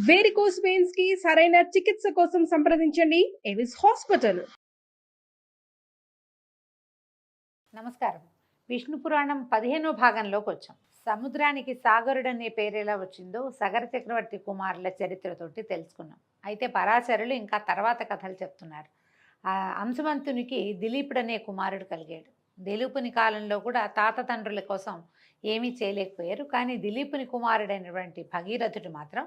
Varicose veins కి సరైన చికిత్స కోసం సంప్రదించండి ఎవిస్ హాస్పిటల్. నమస్కారం. విష్ణు పురాణం 15వ భాగంలోకి వచ్చాం. సముద్రానికి సాగరుడు అనే పేరు ఎలా వచ్చిందో సగర చక్రవర్తి కుమారుల చరిత్రతోటి తెలుసుకున్నాం. అయితే పరాశరులు ఇంకా తర్వాత కథలు చెప్తున్నారు. అంశుమంతునికి దిలీపుడు అనే కుమారుడు కలిగాడు. దిలీపుని కాలంలో కూడా తాత తండ్రుల కోసం ఏమీ చేయలేకపోయారు. కానీ దిలీపుని కుమారుడైనటువంటి భగీరథుడు మాత్రం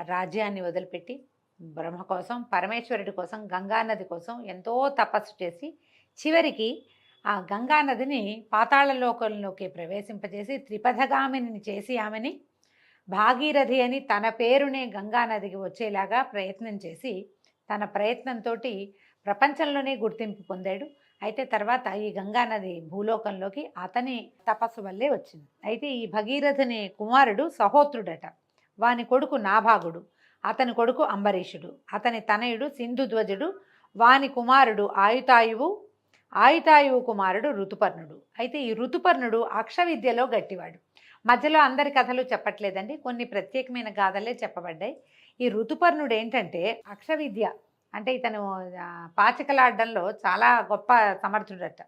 రాజ్యాన్ని వదిలిపెట్టి బ్రహ్మ కోసం, పరమేశ్వరుడి కోసం, గంగానది కోసం ఎంతో తపస్సు చేసి చివరికి ఆ గంగానదిని పాతాళలోకంలోకి ప్రవేశింపజేసి త్రిపథగామిని చేసి ఆమెని భాగీరథి అని తన పేరునే గంగానదికి వచ్చేలాగా ప్రయత్నం చేసి తన ప్రయత్నంతో ప్రపంచంలోనే గుర్తింపు పొందాడు. అయితే తర్వాత ఈ గంగానది భూలోకంలోకి అతని తపస్సు వల్లే వచ్చింది. అయితే ఈ భగీరథుని కుమారుడు సహోత్రుడట. వాని కొడుకు నాభాగుడు, అతని కొడుకు అంబరీషుడు, అతని తనయుడు సింధుధ్వజుడు, వాని కుమారుడు ఆయుతాయువు కుమారుడు ఋతుపర్ణుడు. అయితే ఈ ఋతుపర్ణుడు అక్ష విద్యలో గట్టివాడు. మధ్యలో అందరి కథలు చెప్పట్లేదండి, కొన్ని ప్రత్యేకమైన గాథలే చెప్పబడ్డాయి. ఈ ఋతుపర్ణుడు ఏంటంటే అక్ష విద్య అంటే ఇతను పాచికలాడడంలో చాలా గొప్ప సమర్థుడట.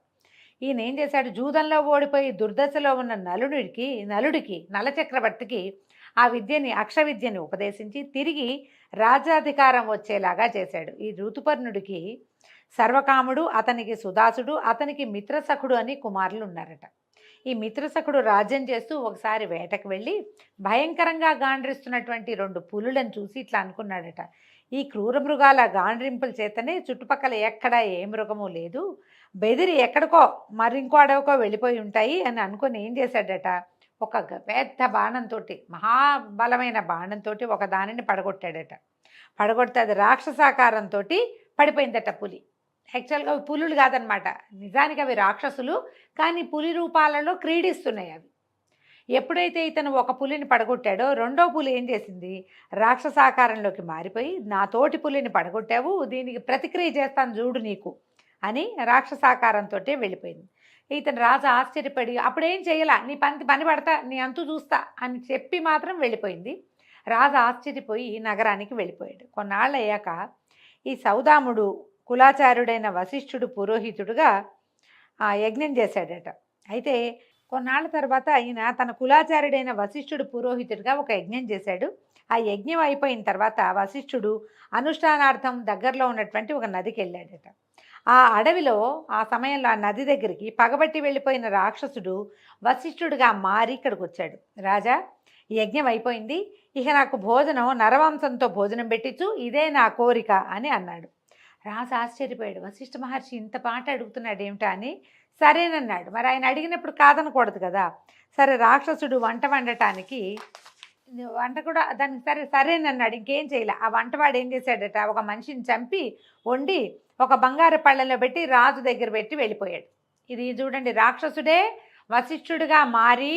ఈయన ఏం చేశాడు, జూదంలో ఓడిపోయి దుర్దశలో ఉన్న నలుడికి నలచక్రవర్తికి ఆ విద్యని అక్ష విద్యని ఉపదేశించి తిరిగి రాజ్యాధికారం వచ్చేలాగా చేశాడు. ఈ ఋతుపర్ణుడికి సర్వకాముడు, అతనికి సుదాసుడు, అతనికి మిత్రసఖుడు అని కుమారులు ఉన్నారట. ఈ మిత్రసఖుడు రాజ్యం చేస్తూ ఒకసారి వేటకు వెళ్ళి భయంకరంగా గాండ్రిస్తున్నటువంటి 2 పులులను చూసి ఇట్లా అనుకున్నాడట, ఈ క్రూర మృగాల గాండ్రింపుల చేతనే చుట్టుపక్కల ఎక్కడా ఏ మృగము లేదు, బెదిరి ఎక్కడికో మరింకో అడవికో వెళ్ళిపోయి ఉంటాయి అని అనుకుని ఏం చేశాడట, ఒక పెద్ద బాణంతో, మహాబలమైన బాణంతో ఒక దానిని పడగొట్టాడట. పడగొడితే అది రాక్షసాకారంతో పడిపోయిందట పులి. యాక్చువల్గా అవి పులులు కాదనమాట, నిజానికి అవి రాక్షసులు, కానీ పులి రూపాలలో క్రీడిస్తున్నాయి అవి. ఎప్పుడైతే ఇతను ఒక పులిని పడగొట్టాడో రెండో పులి ఏం చేసింది, రాక్షసాకారంలోకి మారిపోయి నా తోటి పులిని పడగొట్టావు, దీనికి ప్రతిక్రియ చేస్తాను చూడు నీకు అని రాక్షసాకారంతో వెళ్ళిపోయింది. ఇతను రాజు ఆశ్చర్యపడి అప్పుడేం చేయాల, నీ పని పడతా, నీ అంతు చూస్తా అని చెప్పి మాత్రం వెళ్ళిపోయింది. రాజు ఆశ్చర్యపోయి నగరానికి వెళ్ళిపోయాడు. కొన్నాళ్ళు అయ్యాక ఈ సౌదాముడు కులాచారుడైన వశిష్ఠుడు పురోహితుడుగా యజ్ఞం చేశాడట. అయితే కొన్నాళ్ళ తర్వాత ఈయన తన కులాచారుడైన వశిష్ఠుడు పురోహితుడిగా ఒక యజ్ఞం చేశాడు. ఆ యజ్ఞం అయిపోయిన తర్వాత వశిష్ఠుడు అనుష్ఠానార్థం దగ్గరలో ఉన్నటువంటి ఒక నదికి వెళ్ళాడట. ఆ అడవిలో ఆ సమయంలో ఆ నది దగ్గరికి పగబట్టి వెళ్ళిపోయిన రాక్షసుడు వశిష్ఠుడిగా మారి ఇక్కడికి వచ్చాడు. రాజా, యజ్ఞం అయిపోయింది, ఇక నాకు భోజనం నరవంశంతో భోజనం పెట్టించు, ఇదే నా కోరిక అని అన్నాడు. రాజు ఆశ్చర్యపోయాడు, వశిష్ఠ మహర్షి ఇంత పాట అడుగుతున్నాడు ఏమిటా అని. సరేనన్నాడు. మరి ఆయన అడిగినప్పుడు కాదనకూడదు కదా. సరే, రాక్షసుడు వంట వండటానికి వంట కూడా దానికి సరేనన్నాడు. ఇంకేం చేయలే. ఆ వంటవాడు ఏం చేశాడట, ఒక మనిషిని చంపి వండి ఒక బంగారు పళ్ళెంలో పెట్టి రాజు దగ్గర పెట్టి వెళ్ళిపోయాడు. ఇది చూడండి, రాక్షసుడే వశిష్ఠుడిగా మారి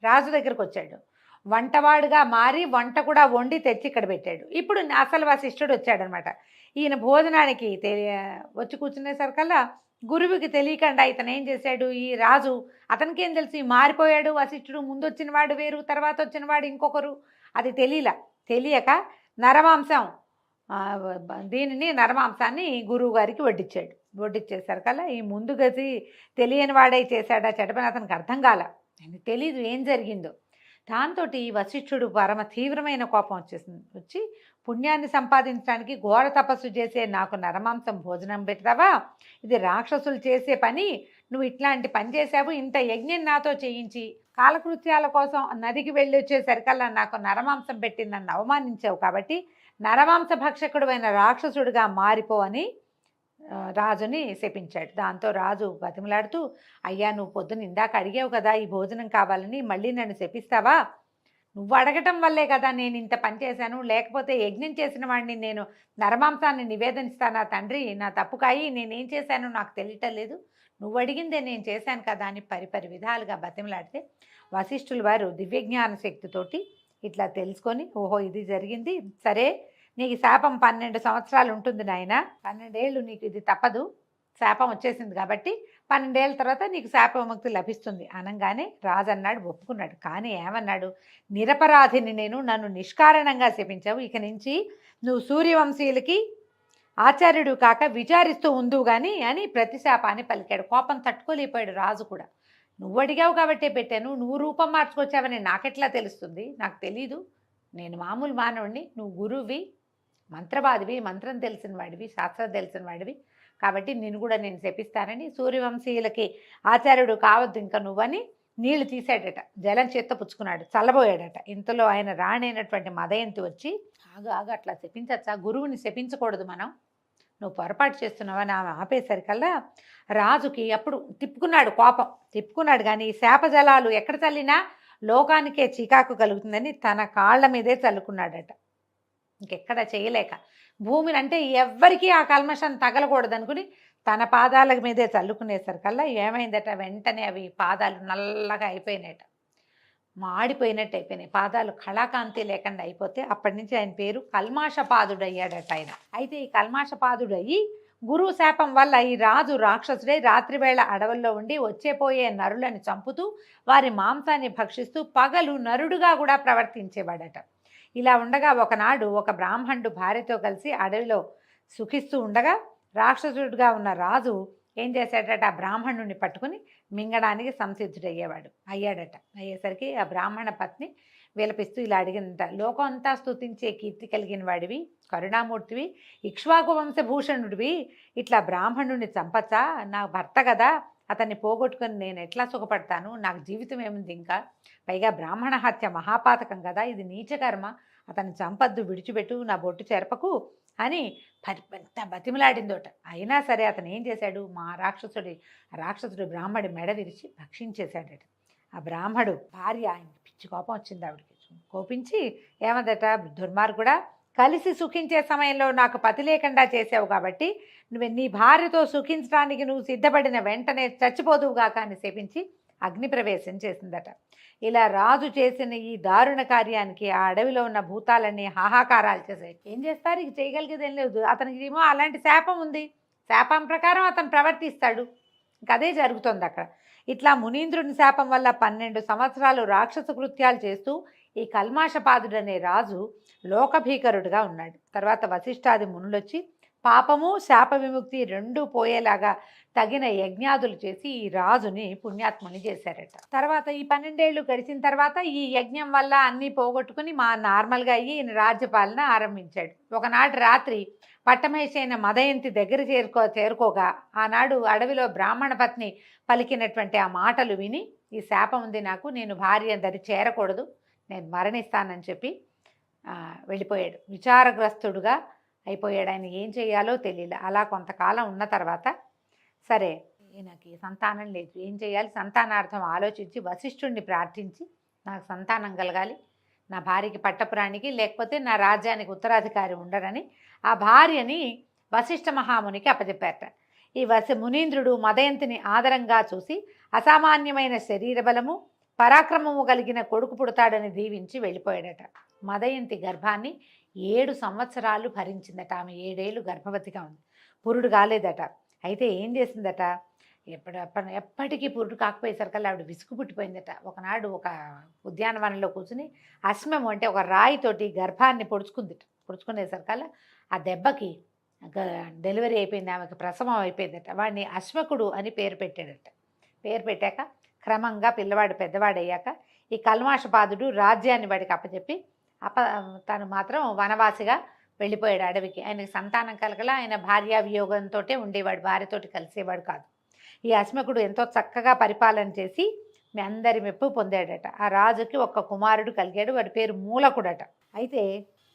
రాజు దగ్గరకు వచ్చాడు, వంటవాడుగా మారి వంట కూడా వండి తెచ్చి ఇక్కడ పెట్టాడు. ఇప్పుడు అసలు వశిష్ఠుడు వచ్చాడనమాట. ఈయన భోజనానికి వచ్చి కూర్చునేసరికల్లా గురువుకి తెలియకుండా ఇతను ఏం చేశాడు, ఈ రాజు అతనికేం తెలిసి మారిపోయాడు వశిష్ఠుడు, ముందు వచ్చిన వాడు వేరు, తర్వాత వచ్చిన వాడు ఇంకొకరు, అది తెలియక నరమాంసం దీనిని నరమాంసాన్ని గురువు గారికి వడ్డించేసరికల్లా ఈ ముందు గది తెలియని వాడే చేశాడా చెడపని అతనికి అర్థం కాల, తెలీదు ఏం జరిగిందో. దాంతో వశిష్ఠుడు పరమ తీవ్రమైన కోపం వచ్చి పుణ్యాన్ని సంపాదించడానికి ఘోర తపస్సు చేసే నాకు నరమాంసం భోజనం పెట్టావా, ఇది రాక్షసులు చేసే పని, నువ్వు ఇట్లాంటి పని చేసావు, ఇంత యజ్ఞం నాతో చేయించి కాలకృత్యాల కోసం నదికి వెళ్ళి వచ్చేసరికల్లా నాకు నరమాంసం పెట్టి నన్ను అవమానించావు, కాబట్టి నరమాంస భక్షకుడువైన రాక్షసుడిగా మారిపో అని రాజుని శపించాడు. దాంతో రాజు బతిమలాడుతూ, అయ్యా, నువ్వు పొద్దున ఇందాక అడిగావు కదా ఈ భోజనం కావాలని, మళ్ళీ నన్ను శపిస్తావా, నువ్వు అడగటం వల్లే కదా నేను ఇంత పని చేశాను, లేకపోతే యజ్ఞం చేసిన వాడిని నేను నరమాంసాన్ని నివేదిస్తానా తండ్రి, నా తప్పుకాయి నేనేం చేశానో నాకు తెలియటం లేదు, నువ్వు అడిగిందే నేను చేశాను కదా అని పరిపరి విధాలుగా బతిమలాడితే వశిష్ఠుల వారు దివ్యజ్ఞాన శక్తితోటి ఇట్లా తెలుసుకొని, ఓహో ఇది జరిగింది, సరే నీకు శాపం 12 సంవత్సరాలు ఉంటుంది నాయన, 12 ఏళ్ళు నీకు ఇది తప్పదు, శాపం వచ్చేసింది కాబట్టి 12 ఏళ్ళ తర్వాత నీకు శాప విముక్తి లభిస్తుంది అనగానే రాజు అన్నాడు, ఒప్పుకున్నాడు. కానీ ఏమన్నాడు, నిరపరాధిని నేను, నన్ను నిష్కారణంగా శపించావు, ఇక నుంచి నువ్వు సూర్యవంశీయులకి ఆచార్యుడు కాక విచారిస్తూ ఉందువు గాని అని ప్రతిశాపాన్ని పలికాడు. కోపం తట్టుకోలేకపోయాడు రాజు కూడా. నువ్వు అడిగావు కాబట్టే పెట్టాను, నువ్వు రూపం మార్చుకొచ్చావని నాకెట్లా తెలుస్తుంది, నాకు తెలీదు, నేను మామూలు మానవుడిని, నువ్వు గురువువి, మంత్రవాదివి, మంత్రం తెలిసిన వాడివి, శాస్త్రం తెలిసిన వాడివి, కాబట్టి నిన్ను కూడా నేను శపిస్తానని సూర్యవంశీయులకి ఆచార్యుడు కావద్దు ఇంకా నువ్వని నీళ్లు తీసాడట, జలం చేత్తో పుచ్చుకున్నాడు, చల్లబోయాడట. ఇంతలో ఆయన రాణైనటువంటి మదయంతి వచ్చి, ఆగు ఆగు, అట్లా శపించచ్చా, గురువుని శపించకూడదు మనం, నువ్వు పొరపాటు చేస్తున్నావని ఆమె ఆపేసరికల్లా రాజుకి అప్పుడు తిప్పుకున్నాడు, కోపం తిప్పుకున్నాడు. కానీ ఈ శాపజలాలు ఎక్కడ చల్లినా లోకానికే చికాకు కలుగుతుందని తన కాళ్ళ మీదే చల్లుకున్నాడట. ఇంకెక్కడ చేయలేక భూమిని, అంటే ఎవ్వరికీ ఆ కల్మషం తగలకూడదు అనుకుని తన పాదాల మీదే చల్లుకునేసరికల్లా ఏమైందట, వెంటనే అవి పాదాలు నల్లగా అయిపోయినాయట, మాడిపోయినట్టు అయిపోయినాయి, పాదాలు కళాకాంతి లేకుండా అయిపోతే అప్పటి నుంచి ఆయన పేరు కల్మాషపాదుడు అయ్యాడట ఆయన. అయితే ఈ కల్మాషపాదుడు అయ్యి గురువు శాపం వల్ల ఈ రాజు రాక్షసుడై రాత్రివేళ అడవుల్లో ఉండి వచ్చేపోయే నరులను చంపుతూ వారి మాంసాన్ని భక్షిస్తూ పగలు నరుడుగా కూడా ప్రవర్తించేవాడట. ఇలా ఉండగా ఒకనాడు ఒక బ్రాహ్మణుడు భార్యతో కలిసి అడవిలో సుఖిస్తూ ఉండగా రాక్షసుడిగా ఉన్న రాజు ఏం చేశాడట, ఆ బ్రాహ్మణుడిని పట్టుకుని మింగడానికి అయ్యాడట. అయ్యేసరికి ఆ బ్రాహ్మణ పత్ని విలపిస్తూ ఇలా అడిగిందట, లోకం అంతా స్తుతించే కీర్తి కలిగిన వాడివి, కరుణామూర్తివి, ఇక్ష్వాకు వంశభూషణుడివి, ఇట్లా బ్రాహ్మణుడిని చంపచ్చా, నా భర్త కదా, అతన్ని పోగొట్టుకొని నేను ఎట్లా సుఖపడతాను, నాకు జీవితం ఏముంది ఇంకా, పైగా బ్రాహ్మణ హత్య మహాపాతకం కదా, ఇది నీచకర్మ, అతన్ని చంపద్దు, విడిచిపెట్టు, నా బొట్టు చెరపకు అని పెద్ద బతిమలాడిందోట. అయినా సరే అతను ఏం చేశాడు, మా రాక్షసుడు బ్రాహ్మడి మెడ విరిచి భక్షించేశాడట. ఆ బ్రాహ్మడు భార్య, ఆయన పిచ్చి కోపం వచ్చింది ఆవిడకి, కోపించి ఏమదట, దుర్మార్గుడా, కలిసి సుఖించే సమయంలో నాకు పతి లేకుండా చేసావు కాబట్టి నీ భార్యతో సుఖించడానికి నువ్వు సిద్ధపడిన వెంటనే చచ్చిపోదువుగా అని శపించి అగ్నిప్రవేశం చేసిందట. ఇలా రాజు చేసిన ఈ దారుణ కార్యానికి ఆ అడవిలో ఉన్న భూతాలన్నీ హాహాకారాలు చేశాయి. ఏం చేస్తారు, ఇక చేయగలిగేది ఏం లేదు, అతనికి ఏమో అలాంటి శాపం ఉంది, శాపం ప్రకారం అతను ప్రవర్తిస్తాడు, ఇంకా అదే జరుగుతుంది అక్కడ. ఇట్లా మునీంద్రుని శాపం వల్ల 12 సంవత్సరాలు రాక్షస కృత్యాలు చేస్తూ ఈ కల్మాషపాదుడనే రాజు లోకభీకరుడుగా ఉన్నాడు. తర్వాత వశిష్ఠాది మునులొచ్చి పాపము శాప విముక్తి రెండూ పోయేలాగా తగిన యజ్ఞాదులు చేసి ఈ రాజుని పుణ్యాత్ముని చేశారట. తర్వాత ఈ 12 ఏళ్ళు గడిచిన తర్వాత ఈ యజ్ఞం వల్ల అన్నీ పోగొట్టుకుని నార్మల్గా అయ్యి ఈయన రాజ్యపాలన ఆరంభించాడు. ఒకనాటి రాత్రి పట్టమహిషైన మదయంతి దగ్గర చేరుకోగా ఆనాడు అడవిలో బ్రాహ్మణ పత్ని పలికినటువంటి ఆ మాటలు విని, ఈ శాపం ఉంది నాకు, నేను భార్య దరి చేరకూడదు, నేను మరణిస్తానని చెప్పి వెళ్ళిపోయాడు. విచారగ్రస్తుడుగా అయిపోయాడు. ఆయన ఏం చేయాలో తెలియలే. అలా కొంతకాలం ఉన్న తర్వాత సరే ఈయనకి సంతానం లేదు, ఏం చేయాలి, సంతానార్థం ఆలోచించి వశిష్ఠుడిని ప్రార్థించి నాకు సంతానం కలగాలి, నా భార్యకి పట్టపురాణికి లేకపోతే నా రాజ్యానికి ఉత్తరాధికారి ఉండరని ఆ భార్యని వశిష్ఠ మహామునికి అప్పచెప్పారట. ఈ మునీంద్రుడు మదయంతిని ఆదరంగా చూసి అసామాన్యమైన శరీర బలము పరాక్రమము కలిగిన కొడుకు పుడతాడని దీవించి వెళ్ళిపోయాడట. మదయంతి గర్భాన్ని 7 సంవత్సరాలు భరించిందట. ఆమె 7 ఏళ్ళు గర్భవతిగా ఉంది, పురుడు కాలేదట. అయితే ఏం చేసిందట, ఎప్పటికీ పురుడు కాకపోయేసరికల్లా ఆవిడ విసుగు పుట్టిపోయిందట. ఒకనాడు ఒక ఉద్యానవనంలో కూర్చుని అశ్మము అంటే ఒక రాయితోటి గర్భాన్ని పొడుచుకునేసరికల్లా ఆ దెబ్బకి డెలివరీ అయిపోయింది, ఆమెకు ప్రసవం అయిపోయిందట. వాడిని అశ్మకుడు అని పేరు పెట్టాడట. పేరు పెట్టాక క్రమంగా పిల్లవాడు పెద్దవాడయ్యాక ఈ కల్మాషపాదుడు రాజ్యాన్ని వాడికి అప్పచెప్పి తను మాత్రం వనవాసిగా వెళ్ళిపోయాడు అడవికి. ఆయనకి సంతానం కలగల, ఆయన భార్యా వియోగంతో ఉండేవాడు, భార్యతోటి కలిసేవాడు కాదు. ఈ అశ్మకుడు ఎంతో చక్కగా పరిపాలన చేసి మీ అందరి మెప్పు పొందాడట. ఆ రాజుకి ఒక కుమారుడు కలిగాడు, వాడి పేరు మూలకుడట. అయితే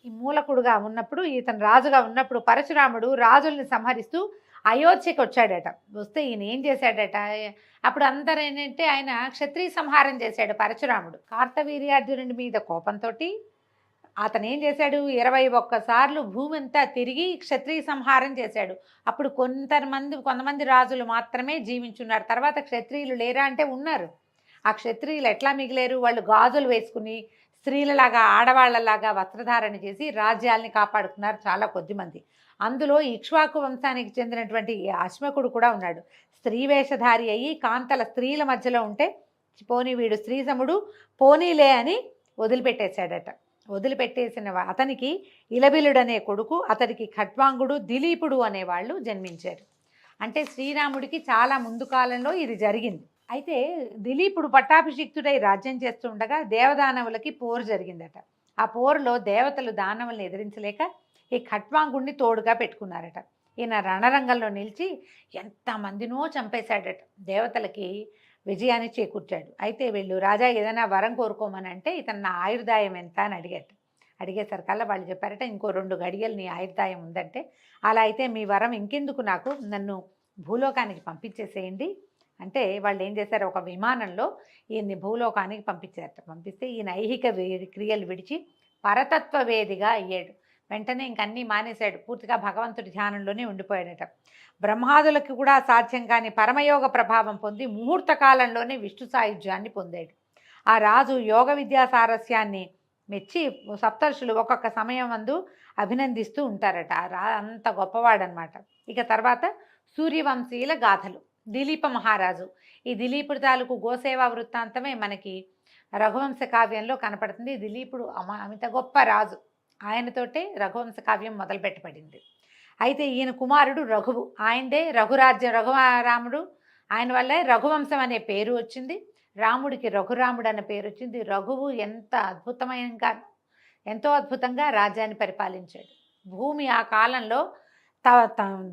ఈ మూలకుడుగా ఉన్నప్పుడు, ఇతను రాజుగా ఉన్నప్పుడు పరశురాముడు రాజుల్ని సంహరిస్తూ అయోధ్యకి వచ్చాడట. వస్తే ఈయన ఏం చేశాడట, అప్పుడు అందరూ ఏంటంటే ఆయన క్షత్రియ సంహారం చేశాడు పరశురాముడు. కార్తవీర్యార్జునుడి మీద కోపంతో అతను ఏం చేశాడు, 21 సార్లు భూమి అంతా తిరిగి క్షత్రియ సంహారం చేశాడు. అప్పుడు కొంతమంది రాజులు మాత్రమే జీవించున్నారు. తర్వాత క్షత్రియులు లేరా అంటే ఉన్నారు. ఆ క్షత్రియులు ఎట్లా మిగిలేరు, వాళ్ళు గాజులు వేసుకుని స్త్రీలలాగా ఆడవాళ్లలాగా వస్త్రధారణ చేసి రాజ్యాల్ని కాపాడుకున్నారు చాలా కొద్దిమంది. అందులో ఇక్ష్వాకు వంశానికి చెందినటువంటి ఈ అశ్మకుడు కూడా ఉన్నాడు. స్త్రీ వేషధారి అయ్యి కాంతల స్త్రీల మధ్యలో ఉంటే పోనీ వీడు స్త్రీసముడు పోనీలే అని వదిలిపెట్టేశాడట. వదిలిపెట్టేసిన అతనికి ఇలబిలుడు అనే కొడుకు, అతడికి ఖట్వాంగుడు, దిలీపుడు అనేవాళ్ళు జన్మించారు. అంటే శ్రీరాముడికి చాలా ముందు కాలంలో ఇది జరిగింది. అయితే దిలీపుడు పట్టాభిషిక్తుడై రాజ్యం చేస్తూ ఉండగా దేవదానవులకి పోరు జరిగిందట. ఆ పోరులో దేవతలు దానవుల్ని ఎదిరించలేక ఈ ఖట్వాంగుడిని తోడుగా పెట్టుకున్నారట. ఈయన రణరంగంలో నిలిచి ఎంతమందినో చంపేశాడట. దేవతలకి విజయాన్ని చేకూర్చాడు. అయితే వీళ్ళు రాజా ఏదైనా వరం కోరుకోమని అంటే ఇతను నా ఆయుర్దాయం ఎంత అని అడిగేసరికల్లా వాళ్ళు చెప్పారట, ఇంకో 2 గడియలు నీ ఆయుర్దాయం ఉందంటే, అలా అయితే మీ వరం ఇంకెందుకు, నాకు నన్ను భూలోకానికి పంపించేసేయండి అంటే వాళ్ళు ఏం చేశారు, ఒక విమానంలో ఈయన్ని భూలోకానికి పంపించారట. పంపిస్తే ఈయన ఐహిక క్రియలు విడిచి పరతత్వ వేదిగా అయ్యాడు. వెంటనే ఇంకన్నీ మానేశాడు. పూర్తిగా భగవంతుడి ధ్యానంలోనే ఉండిపోయాడట. బ్రహ్మాదులకు కూడా సాధ్యం కాని పరమయోగ ప్రభావం పొంది ముహూర్త కాలంలోనే విష్ణు సాయుధ్యాన్ని పొందాడు. ఆ రాజు యోగ విద్యా సారస్యాన్ని మెచ్చి సప్తర్షులు ఒక్కొక్క సమయం అందు అభినందిస్తూ ఉంటారట. అంత గొప్పవాడనమాట. ఇక తర్వాత సూర్యవంశీయుల గాథలు. దిలీప మహారాజు. ఈ దిలీపుడి తాలూకు గోసేవా వృత్తాంతమే మనకి రఘువంశ కావ్యంలో కనపడుతుంది. దిలీపుడు అమిత గొప్ప రాజు. ఆయనతోటే రఘువంశ కావ్యం మొదలుపెట్టబడింది. అయితే ఈయన కుమారుడు రఘువు. ఆయనదే రఘురాజ్యం. రఘురాముడు ఆయన వల్లే రఘువంశం అనే పేరు వచ్చింది. రాముడికి రఘురాముడు అనే పేరు వచ్చింది. రఘువు ఎంతో అద్భుతంగా రాజ్యాన్ని పరిపాలించాడు. భూమి ఆ కాలంలో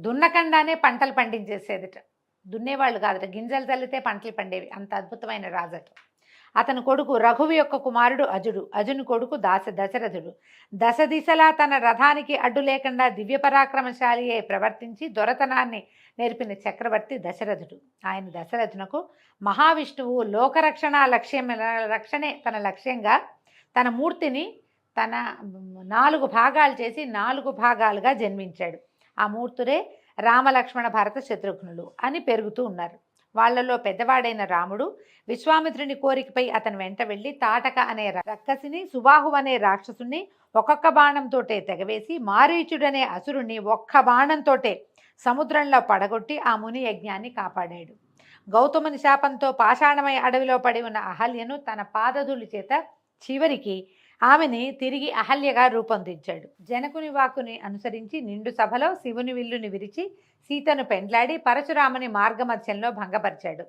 దున్నకుండానే పంటలు పండించేసేదిట. దున్నేవాళ్ళు కాదట, గింజలు చల్లితే పంటలు పండేవి. అంత అద్భుతమైన రాజట. అతని కొడుకు రఘువు యొక్క కుమారుడు అజుడు. అజుని కొడుకు దశరథుడు. దశ దిశలా తన రథానికి అడ్డు లేకుండా దివ్య పరాక్రమశాలి అయి ప్రవర్తించి దొరతనాన్ని నేర్పిన చక్రవర్తి దశరథుడు. ఆయన దశరథునకు మహావిష్ణువు రక్షణే తన లక్ష్యంగా తన మూర్తిని తన 4 భాగాలు చేసి 4 భాగాలుగా జన్మించాడు. ఆ మూర్తులే రామలక్ష్మణ భరత శత్రుఘ్నులు అని పెరుగుతూ ఉన్నారు. వాళ్లలో పెద్దవాడైన రాముడు విశ్వామిత్రుని కోరికపై అతను వెంట వెళ్ళి తాటక అనే రక్కసిని, సుబాహు అనే రాక్షసుని ఒక్కొక్క బాణంతోటే తెగవేసి మారీచుడనే అసురుణ్ణి ఒక్క బాణంతోటే సముద్రంలో పడగొట్టి ఆ ముని యజ్ఞాన్ని కాపాడాడు. గౌతముని శాపంతో పాషాణమై అడవిలో పడి ఉన్న అహల్యను తన పాదధూళి చేత చివరికి ఆమెని తిరిగి అహల్యగా రూపొందించాడు. జనకుని వాక్కుని అనుసరించి నిండు సభలో శివుని విల్లుని విరిచి సీతను పెండ్లాడి పరశురాముని మార్గమధ్యంలో భంగపరిచాడు.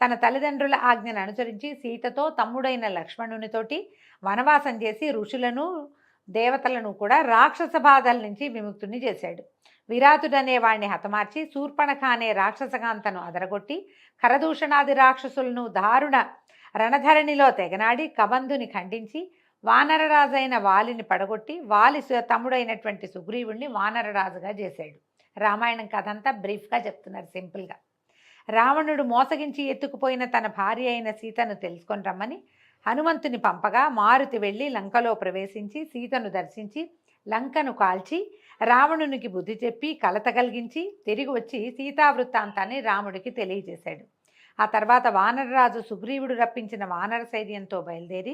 తన తల్లిదండ్రుల ఆజ్ఞను అనుసరించి సీతతో తమ్ముడైన లక్ష్మణునితోటి వనవాసం చేసి ఋషులను దేవతలను కూడా రాక్షస బాధల నుంచి విముక్తుని చేశాడు. విరాతుడనే వాణ్ణి హతమార్చి శూర్పణఖ అనే రాక్షసకాంతను అదరగొట్టి కరదూషణాది రాక్షసులను దారుణ రణధరణిలో తెగనాడి కబంధుని ఖండించి వానరరాజైన వాలిని పడగొట్టి వాలి తమ్ముడైనటువంటి సుగ్రీవుణ్ణి వానరరాజుగా చేశాడు. రామాయణం కథ అంతా బ్రీఫ్గా చెప్తున్నారు, సింపుల్గా. రావణుడు మోసగించి ఎత్తుకుపోయిన తన భార్య అయిన సీతను తెలుసుకొని రమ్మని హనుమంతుని పంపగా మారుతి వెళ్ళి లంకలో ప్రవేశించి సీతను దర్శించి లంకను కాల్చి రావణునికి బుద్ధి చెప్పి కలత కలిగించి తిరిగి వచ్చి సీతావృత్తాంతాన్ని రాముడికి తెలియజేశాడు. ఆ తర్వాత వానరరాజు సుగ్రీవుడు రప్పించిన వానర సైన్యంతో బయలుదేరి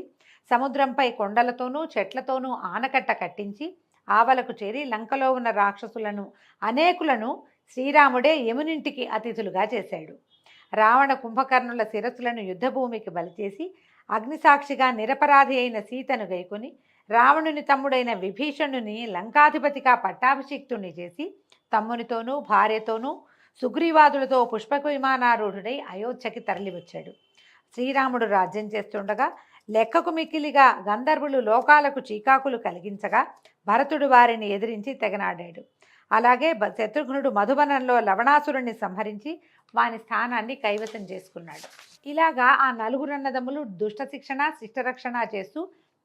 సముద్రంపై కొండలతోనూ చెట్లతోనూ ఆనకట్ట కట్టించి ఆవలకు చేరి లంకలో ఉన్న రాక్షసులను అనేకులను శ్రీరాముడే యమునింటికి అతిథులుగా చేశాడు. రావణ కుంభకర్ణుల శిరస్సులను యుద్ధభూమికి బలిచేసి అగ్నిసాక్షిగా నిరపరాధి అయిన సీతను గైకొని రావణుని తమ్ముడైన విభీషణుని లంకాధిపతిగా పట్టాభిషిక్తుణ్ణి చేసి తమ్మునితోనూ భార్యతోనూ సుగ్రీవాదులతో పుష్పక విమానారూఢుడై అయోధ్యకి తరలివచ్చాడు. శ్రీరాముడు రాజ్యం చేస్తుండగా లెక్కకు మిక్కిలిగా గంధర్వులు లోకాలకు చీకాకులు కలిగించగా భరతుడు వారిని ఎదిరించి తెగనాడాడు. అలాగే శత్రుఘ్నుడు మధుబనంలో లవణాసురుణ్ణి సంహరించి వాని స్థానాన్ని కైవసం చేసుకున్నాడు. ఇలాగా ఆ 4 అన్నదమ్ములు దుష్ట శిక్షణ శిష్టరక్షణ చేస్తూ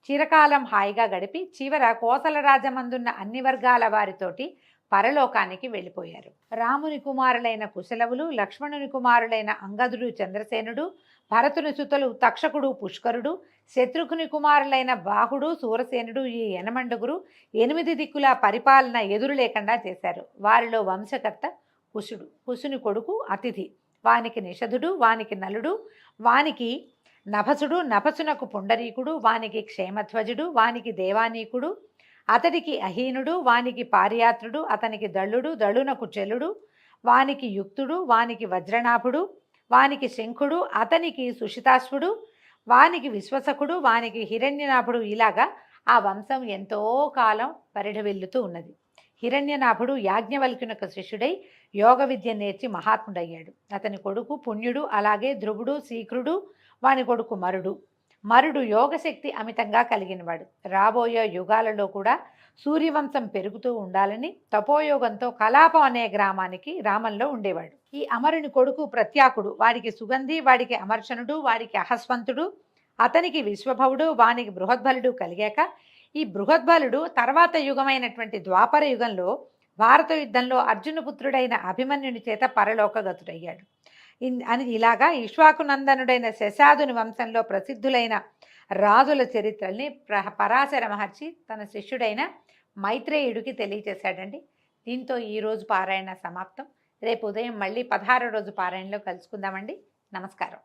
చిరకాలం హాయిగా గడిపి చివర కోసల రాజమందున్న అన్ని వర్గాల వారితోటి పరలోకానికి వెళ్ళిపోయారు. రాముని కుమారులైన కుశలవులు, లక్ష్మణుని కుమారులైన అంగదుడు చంద్రసేనుడు, భరతుని సుతలు తక్షకుడు పుష్కరుడు, శత్రుఘ్ని కుమారులైన బాహుడు సూరసేనుడు ఈ 8 దిక్కుల పరిపాలన ఎదురు లేకుండా చేశారు. వారిలో వంశకర్త కుశుడు. కుశుని కొడుకు అతిథి, వానికి నిషధుడు, వానికి నలుడు, వానికి నభసుడు నభసునకు పుండరీకుడు, వానికి క్షేమధ్వజుడు, వానికి దేవానీకుడు, అతడికి అహీనుడు, వానికి పారియాత్రుడు, అతనికి దళుడు, దళునకు చెలుడు, వానికి యుక్తుడు, వానికి వజ్రనాభుడు, వానికి శంఖుడు, అతనికి సుషితాశ్వుడు, వానికి విశ్వసకుడు, వానికి హిరణ్యనాభుడు. ఇలాగా ఆ వంశం ఎంతో కాలం పరిఢవిల్లుతూ ఉన్నది. హిరణ్యనాభుడు యాజ్ఞవల్క్యునకు శిష్యుడై యోగ విద్య నేర్చి మహాత్ముడయ్యాడు. అతని కొడుకు పుణ్యుడు, అలాగే ధ్రువుడు, శీఘ్రుడు, వాని కొడుకు మరుడు. మరుడు యోగశక్తి అమితంగా కలిగినవాడు. రాబోయే యుగాలలో కూడా సూర్యవంశం పెరుగుతూ ఉండాలని తపోయోగంతో కలాపం అనే గ్రామానికి రామంలో ఉండేవాడు. ఈ అమరుని కొడుకు ప్రత్యాకుడు, వాడికి సుగంధి, వాడికి అమర్షణుడు, వాడికి అహస్వంతుడు, అతనికి విశ్వభవుడు, వానికి బృహద్బలుడు కలిగాక ఈ బృహద్బలుడు తర్వాత యుగమైనటువంటి ద్వాపర యుగంలో భారత యుద్ధంలో అర్జునపుత్రుడైన అభిమన్యుని చేత పరలోకగతుడయ్యాడు. అని ఇలాగా ఇక్ష్వాకునందనుడైన శశాదుని వంశంలో ప్రసిద్ధులైన రాజుల చరిత్రల్ని పరాశర మహర్షి తన శిష్యుడైన మైత్రేయుడికి తెలియచేశాడండి. దీంతో ఈరోజు పారాయణ సమాప్తం. రేపు ఉదయం మళ్ళీ 16వ రోజు పారాయణలో కలుసుకుందామండి. నమస్కారం.